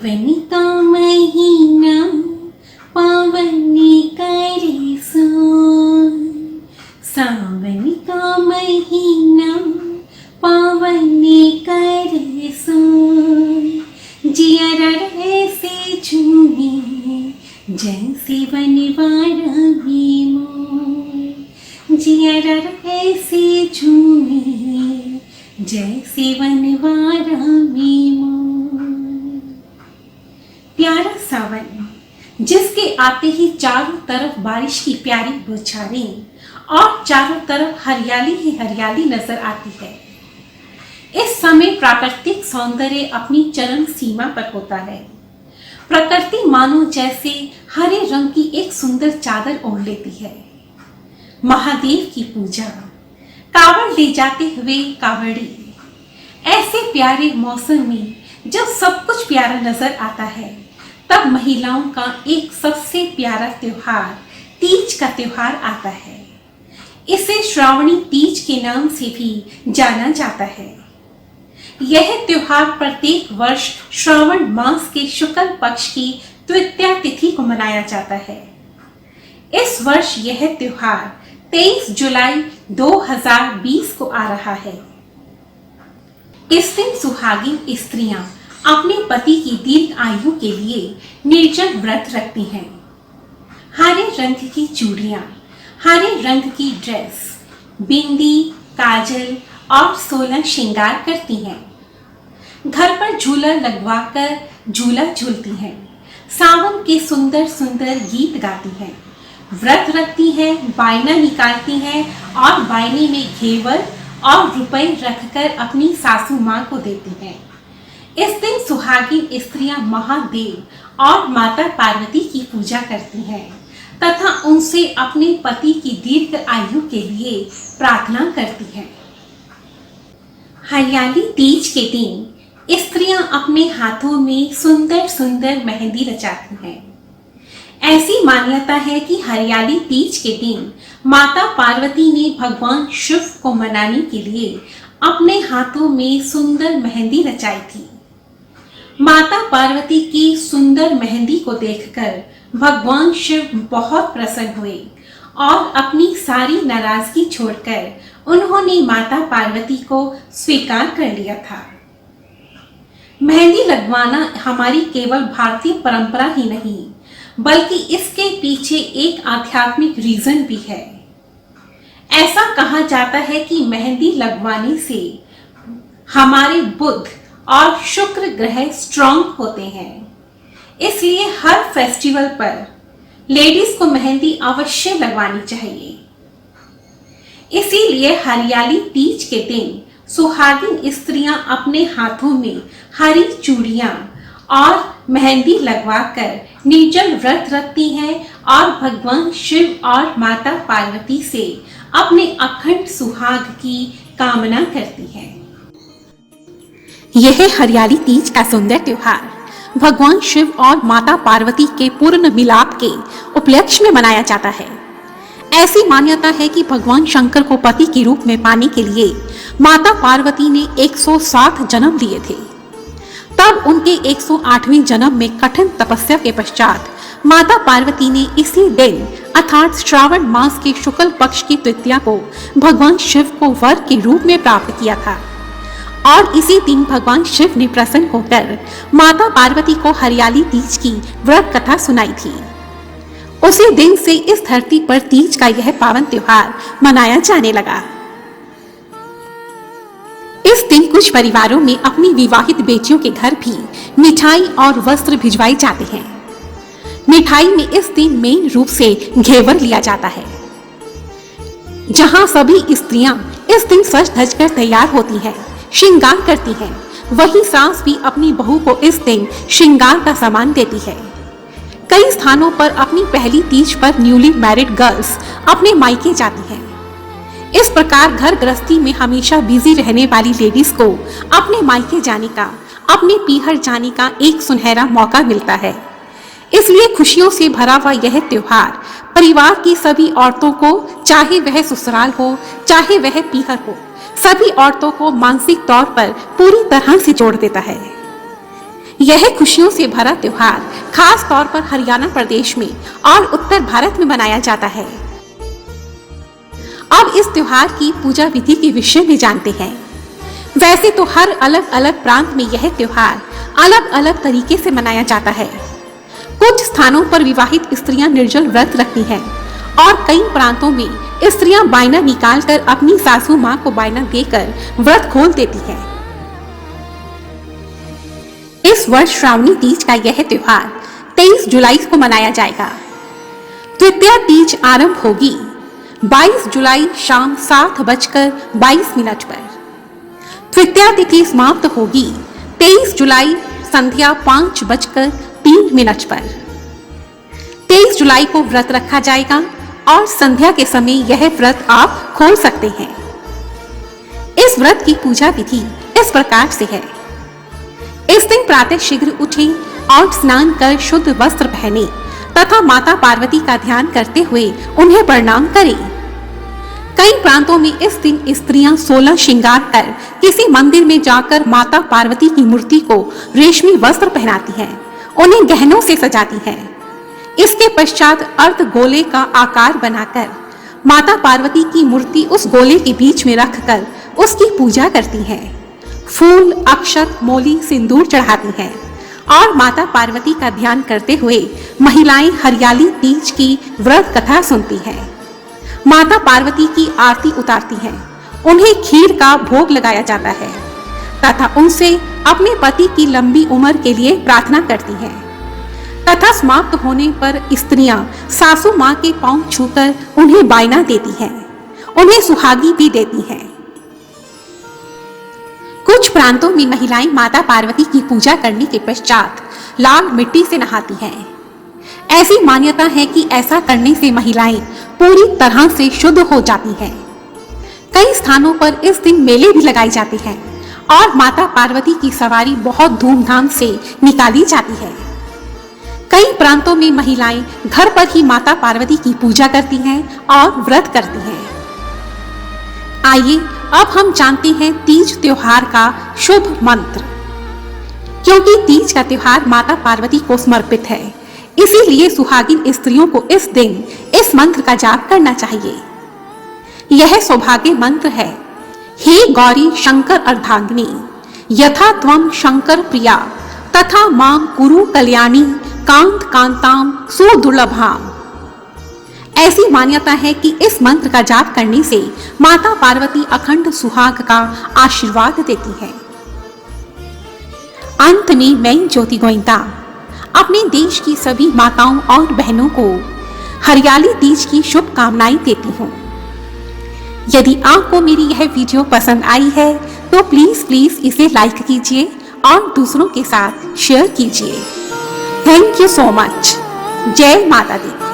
सावन का महीना पावन करे सोन, सावन का महीना पावन करे सोन। जिया ऐसे झूमे जैसे वनवारा में मोर, जिया ऐसे झूमे जैसे वनवारा में मोर। प्यारा सावन जिसके आते ही चारों तरफ बारिश की प्यारी बौछारें और चारों तरफ हरियाली ही हरियाली नजर आती है। इस समय प्राकृतिक सौंदर्य अपनी चरम सीमा पर होता है। प्रकृति मानो जैसे हरे रंग की एक सुंदर चादर ओढ़ लेती है। महादेव की पूजा, कावड़ ले जाते हुए कावड़ी, ऐसे प्यारे मौसम में जब सब कुछ प्यारा नजर आता है, तब महिलाओं का एक सबसे प्यारा त्योहार तीज का त्योहार आता है। इसे श्रावणी तीज के नाम से भी जाना जाता है। यह त्योहार प्रत्येक वर्ष श्रावण मास के शुक्ल पक्ष की तृतीया तिथि को मनाया जाता है। इस वर्ष यह त्योहार 23 जुलाई 2020 को आ रहा है। इस दिन सुहागिन स्त्रियां अपने पति की दीर्घ आयु के लिए निर्जल व्रत रखती हैं। हरे रंग की चूड़ियां, हरे रंग की ड्रेस, बिंदी, काजल और 16 श्रृंगार करती हैं। घर पर झूला लगवाकर झूला झूलती हैं। सावन के सुंदर सुंदर गीत गाती हैं। व्रत रखती हैं, बायना निकालती हैं और बायने में घेवर और रुपए रखकर अपनी सासू माँ को देती हैं। इस दिन सुहागिन स्त्रियां महादेव और माता पार्वती की पूजा करती हैं तथा उनसे अपने पति की दीर्घ आयु के लिए प्रार्थना करती हैं। हरियाली तीज के दिन स्त्रियां अपने हाथों में सुंदर सुंदर मेहंदी रचाती हैं। ऐसी मान्यता है कि हरियाली तीज के दिन माता पार्वती ने भगवान शिव को मनाने के लिए अपने हाथों में सुंदर मेहंदी रचाई थी। माता पार्वती की सुंदर मेहंदी को देखकर भगवान शिव बहुत प्रसन्न हुए और अपनी सारी नाराजगी छोड़कर उन्होंने माता पार्वती को स्वीकार कर लिया था। मेहंदी लगवाना हमारी केवल भारतीय परंपरा ही नहीं, बल्कि इसके पीछे एक आध्यात्मिक रीजन भी है। ऐसा कहा जाता है कि मेहंदी लगवाने से हमारे बुध और शुक्र ग्रह स्ट्रांग होते हैं। इसलिए हर फेस्टिवल पर लेडीज को मेहंदी अवश्य लगवानी चाहिए। इसीलिए हरियाली तीज के दिन सुहागिन स्त्रियां अपने हाथों में हरी चूड़ियां और मेहंदी लगवाकर निर्जल व्रत रखती हैं और भगवान शिव और माता पार्वती से अपने अखंड सुहाग की कामना करती हैं। यह हरियाली तीज का सुंदर त्योहार भगवान शिव और माता पार्वती के पूर्ण मिलाप के उपलक्ष्य में मनाया जाता है। ऐसी मान्यता है कि भगवान शंकर को पति के रूप में पाने के लिए माता पार्वती ने 107 जन्म लिए थे। तब उनके 108वें जन्म में कठिन तपस्या के पश्चात माता पार्वती ने इसी दिन अर्थात श्रावण मास के शुक्ल पक्ष की तृतीया को भगवान शिव को वर के रूप में प्राप्त किया था और इसी दिन भगवान शिव ने प्रसन्न होकर माता पार्वती को हरियाली तीज की व्रत कथा सुनाई थी। उसी दिन से इस धरती पर तीज का यह पावन त्योहार मनाया जाने लगा। इस दिन कुछ परिवारों में अपनी विवाहित बेटियों के घर भी मिठाई और वस्त्र भिजवाए जाते हैं। मिठाई में इस दिन मेन रूप से घेवर लिया जाता है। जहां सभी स्त्रियां इस दिन सज धज कर तैयार होती हैं, श्रृंगार करती हैं, वही सास भी अपनी बहू को इस दिन श्रृंगार का सामान देती है। कई स्थानों पर अपनी पहली तीज पर न्यूली मैरिड गर्ल्स अपने मायके जाती हैं। इस प्रकार घर गृहस्थी में हमेशा बिजी रहने वाली लेडीज को अपने मायके जाने का, अपने पीहर जाने का एक सुनहरा मौका मिलता है। इसलिए खुशियों से भरा हुआ यह त्योहार परिवार की सभी औरतों को, चाहे वह ससुराल हो चाहे वह पीहर हो, सभी औरतों को मानसिक तौर पर पूरी तरह से जोड़ देता है। यह खुशियों से भरा त्योहार खास तौर पर हरियाणा प्रदेश में और उत्तर भारत में मनाया जाता है। अब इस त्योहार की पूजा विधि के विषय में जानते हैं। वैसे तो हर अलग अलग प्रांत में यह त्योहार अलग अलग तरीके से मनाया जाता है। कुछ स्थानों पर विवाहित स्त्रियां निर्जल व्रत रखती हैं और कई प्रांतों में स्त्रियां बायना निकालकर अपनी सासू मां को बायना देकर व्रत खोल देती हैं। इस वर्ष श्रावणी तीज का यह त्योहार 23 जुलाई को मनाया जाएगा। तृतीया तीज आरंभ होगी 22 जुलाई शाम 7:22 पर। तृतीया तिथि समाप्त होगी 23 जुलाई संध्या 5:03 पर। 23 जुलाई को व्रत रखा जाएगा और संध्या के समय यह व्रत आप खोल सकते हैं। इस व्रत की पूजा विधि इस प्रकार से है। इस दिन प्रातः शीघ्र उठें और स्नान कर शुद्ध वस्त्र पहने तथा माता पार्वती का ध्यान करते हुए उन्हें प्रणाम करें। कई प्रांतों में इस दिन स्त्रियां 16 श्रृंगार कर किसी मंदिर में जाकर माता पार्वती की मूर्ति को रेशमी वस्त्र पहनाती हैं, उन्हें गहनों से सजाती हैं। इसके पश्चात अर्ध गोले का आकार बनाकर माता पार्वती की मूर्ति उस गोले के बीच में रखकर उसकी पूजा करती हैं। फूल, अक्षत, मोली, सिंदूर चढ़ाती हैं और माता पार्वती का ध्यान करते हुए महिलाएं हरियाली तीज की व्रत कथा सुनती हैं। माता पार्वती की आरती उतारती हैं, उन्हें खीर का भोग लगाया जाता है तथा उनसे अपने पति की लंबी उम्र के लिए प्रार्थना करती हैं तथा समाप्त होने पर स्त्रियां सासू मां के पांव छूकर उन्हें बायना देती हैं, उन्हें सुहागी भी देती हैं। कुछ प्रांतों में महिलाएं माता पार्वती की पूजा करने के पश्चात लाल मिट्टी से नहाती हैं। ऐसी मान्यता है कि ऐसा करने से महिलाएं पूरी तरह से शुद्ध हो जाती हैं। कई स्थानों पर इस दिन मेले भी लगाए जाते हैं और माता पार्वती की सवारी बहुत धूमधाम से निकाली जाती है। कई प्रांतों में महिलाएं घर पर ही माता पार्वती की पूजा करती हैं और व्रत करती हैं। आइए अब हम जानते हैं तीज त्योहार का शुभ मंत्र। क्योंकि तीज का त्योहार माता पार्वती को समर्पित है, इसीलिए सुहागिन स्त्रियों को इस दिन इस मंत्र का जाप करना चाहिए। यह सौभाग्य मंत्र है। हे गौरी शंकर अर्धांगिनी, यथा त्वं शंकर प्रिया तथा मां कुरु कल्याणी कांत कांताम सुदुर्लभाम। ऐसी मान्यता है कि इस मंत्र का जाप करने से माता पार्वती अखंड सुहाग का आशीर्वाद देती है। अंत में मैं ज्योति गोइंता अपने देश की सभी माताओं और बहनों को हरियाली तीज की शुभकामनाएं देती हूँ। यदि आपको मेरी यह वीडियो पसंद आई है तो प्लीज इसे लाइक कीजिए और दूसरों के साथ शेयर कीजिए। Thank you so much. जय माता दी।